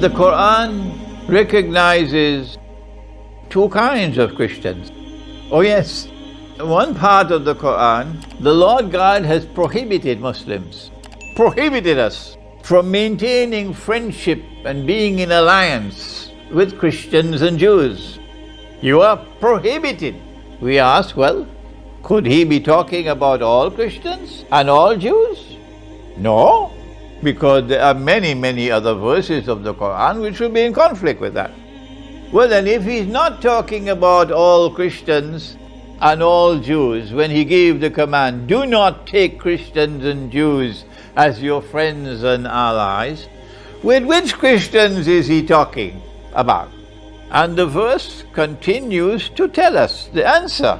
The Qur'an recognizes two kinds of Christians. Oh yes, one part of the Qur'an, the Lord God has prohibited Muslims, prohibited us from maintaining friendship and being in alliance with Christians and Jews. You are prohibited. We ask, well, could he be talking about all Christians and all Jews? No, because there are many other verses of the Qur'an which will be in conflict with that. Well then, if he's not talking about all Christians and all Jews, when he gave the command, do not take Christians and Jews as your friends and allies, with which Christians is he talking about? And the verse continues to tell us the answer.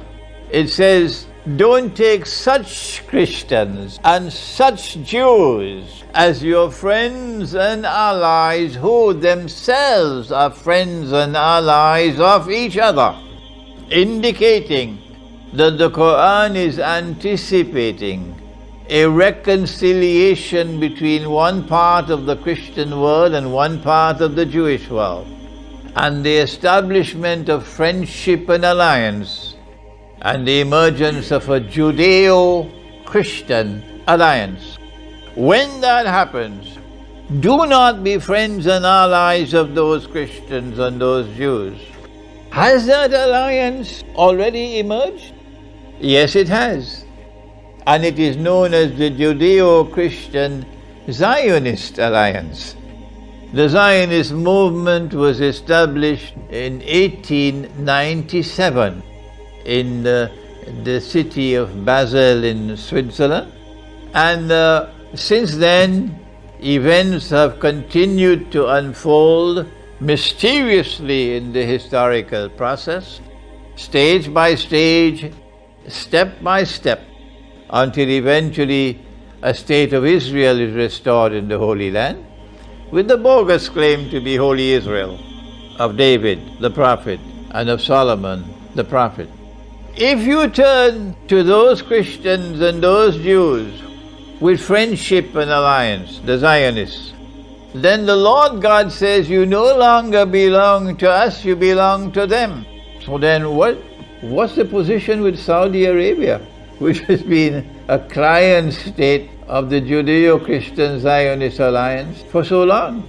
It says, don't take such Christians and such Jews as your friends and allies who themselves are friends and allies of each other, indicating that the Qur'an is anticipating a reconciliation between one part of the Christian world and one part of the Jewish world, and the establishment of friendship and alliance, and the emergence of a Judeo-Christian alliance. When that happens, do not be friends and allies of those Christians and those Jews. Has that alliance already emerged? Yes, it has. And it is known as the Judeo-Christian Zionist Alliance. The Zionist movement was established in 1897 in the city of Basel in Switzerland. And since then, events have continued to unfold mysteriously in the historical process, stage by stage, step by step, until eventually a state of Israel is restored in the Holy Land, with the bogus claim to be Holy Israel, of David, the prophet, and of Solomon, the prophet. If you turn to those Christians and those Jews with friendship and alliance, the Zionists, then the Lord God says you no longer belong to us, you belong to them. So then what's the position with Saudi Arabia, which has been a client state of the Judeo-Christian Zionist Alliance for so long?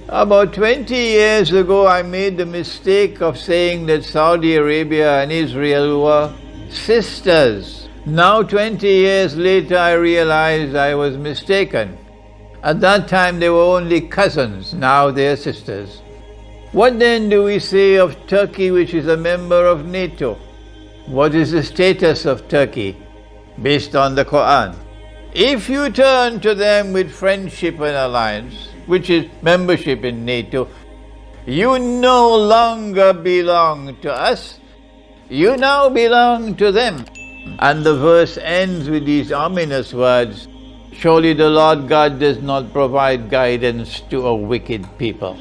About 20 years ago, I made the mistake of saying that Saudi Arabia and Israel were sisters. Now, 20 years later, I realized I was mistaken. At that time, they were only cousins. Now they are sisters. What then do we say of Turkey, which is a member of NATO? What is the status of Turkey based on the Qur'an? If you turn to them with friendship and alliance, which is membership in NATO, you no longer belong to us, you now belong to them. And the verse ends with these ominous words, surely the Lord God does not provide guidance to a wicked people.